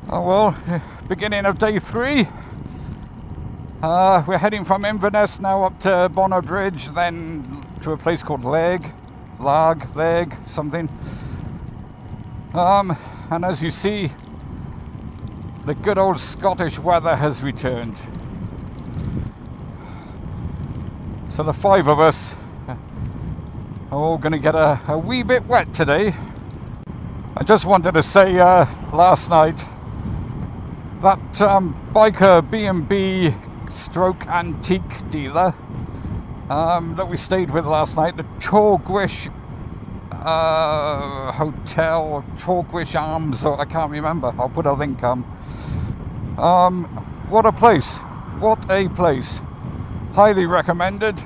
Oh well, beginning of day 3. We're heading from Inverness now up to Bonner Bridge, then to a place called Leg, something. And as you see, the good old Scottish weather has returned. So the 5 of us are all going to get a wee bit wet today. I just wanted to say last night that biker B&B stroke antique dealer that we stayed with last night, the Torquish Hotel, Torquish Arms, or I can't remember. I'll put a link on. What a place! What a place! Highly recommended.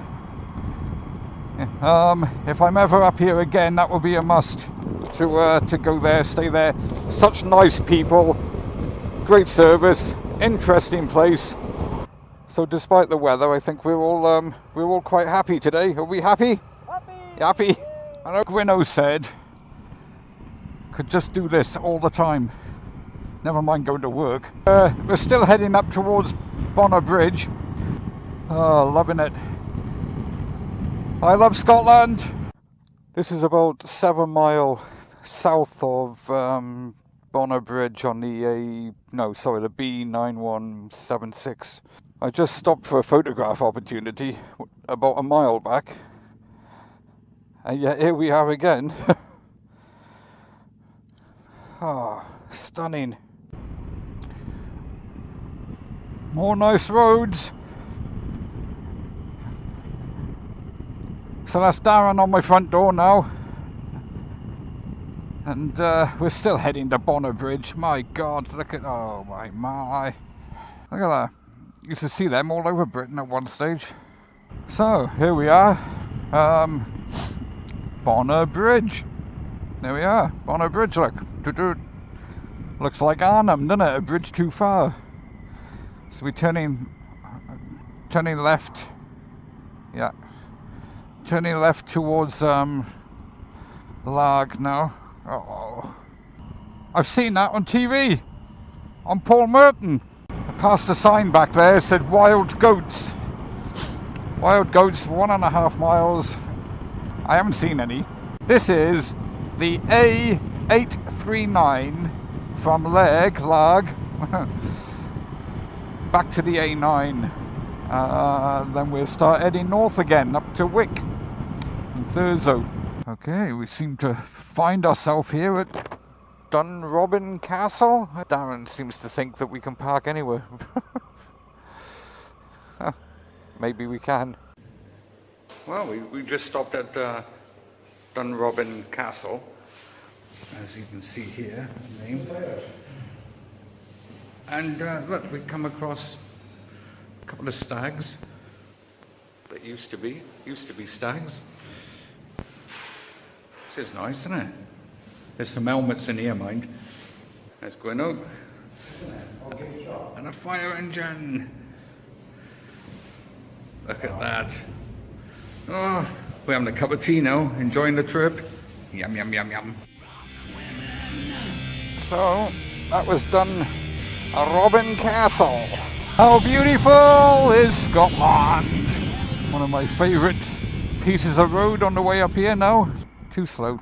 If I'm ever up here again, that will be a must to go there, stay there. Such nice people, great service, interesting place. So despite the weather, I think we're all quite happy today. Are we happy? Happy. I know Gwynno said could just do this all the time. Never mind going to work. We're still heading up towards Bonner Bridge. Oh, loving it. I love Scotland. This is about 7 miles south of Bonner Bridge on the the B9176. I just stopped for a photograph opportunity about a mile back. And yet here we are again. Ah, stunning. More nice roads. So that's Darren on my front door now. And we're still heading to Bonner Bridge. My God, look at, oh my. Look at that. Used to see them all over Britain at one stage. So, here we are. Bonner Bridge. There we are. Bonner Bridge, look. Looks like Arnhem, doesn't it? A bridge too far. So we're turning left. Yeah. Turning left towards Larg now. Uh-oh. I've seen that on TV. On Paul Merton. I passed a sign back there that said wild goats. Wild goats for 1.5 miles. I haven't seen any. This is the A839 from Larg back to the A9. Then we'll start heading north again up to Wick and Thurso. Okay, we seem to find ourselves here at Dunrobin Castle. Darren seems to think that we can park anywhere. Maybe we can. Well, we just stopped at Dunrobin Castle, as you can see here, the name. And look, we come across a couple of stags that used to be stags. This is nice, isn't it? There's some helmets in here, mind. There's Gwynno. And a fire engine. Look at that. Oh, we're having a cup of tea now, enjoying the trip. Yum, yum, yum, yum. So, that was Dunrobin Castle. How beautiful is Scotland? One of my favourite pieces of road on the way up here now. Too slow.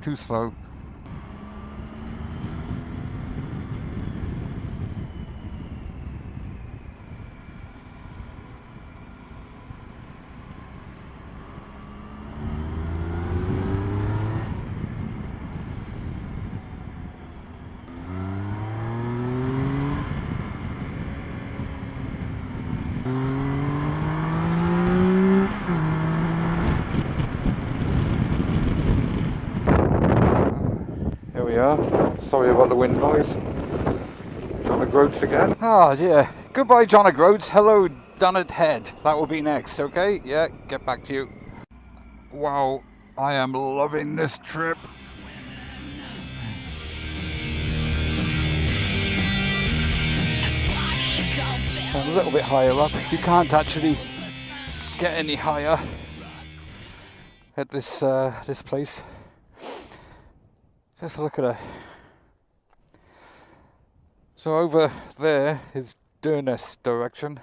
Sorry about the wind noise. John O'Groats again. Oh dear. Goodbye, John O'Groats. Hello, Dunnet Head. That will be next, okay? Yeah, get back to you. Wow, I am loving this trip. I'm a little bit higher up. You can't actually get any higher. at this this place. Just look at her. So over there is Inverness direction.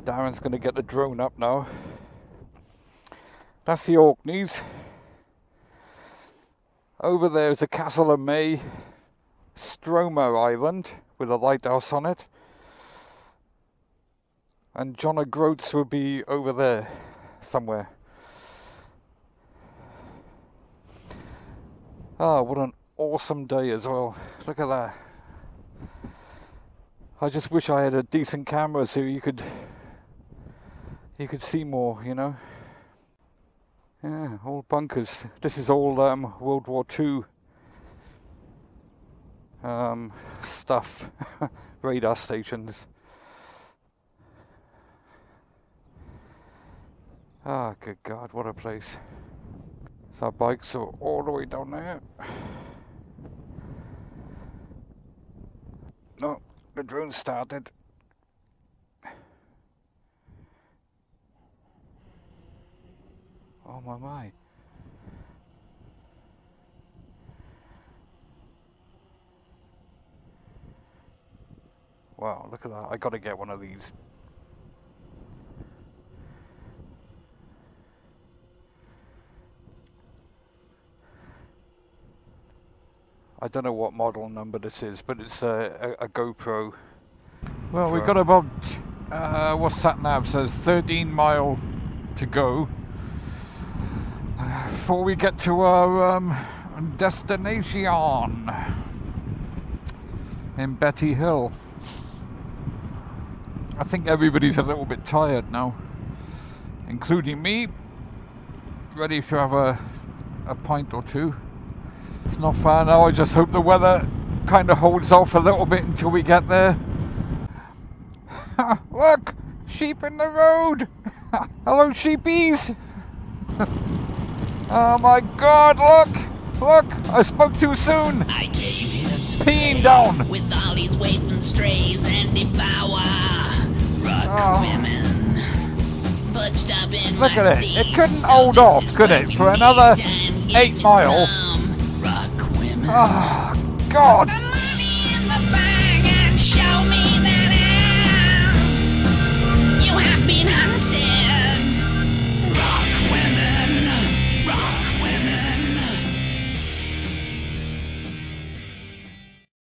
Darren's going to get the drone up now. That's the Orkneys. Over there is the Castle of May, Stromer Island with a lighthouse on it. And John O'Groats will be over there somewhere. Oh, what an awesome day as well. Look at that. I just wish I had a decent camera so you could see more, you know. Yeah, all bunkers. This is all World War II stuff. Radar stations. Ah, good God, what a place. So our bikes are all the way down there. Oh, the drone started. Oh my. Wow, look at that. I gotta get one of these. I don't know what model number this is, but it's a GoPro. Well, we've got about, what sat-nav says, 13 mile to go before we get to our destination in Bettyhill. I think everybody's a little bit tired now, including me, ready to have a pint or two. It's not far now. I just hope the weather kind of holds off a little bit until we get there. Look! Sheep in the road! Hello, sheepies! Oh my God, look! Look! I spoke too soon! I came here to peeing down! With all these waiting strays and devour rock women. Butched up in look my at it! seat, It couldn't so hold this off, is could where it? we For meet another and give 8 me mile. some rock women. Oh, God!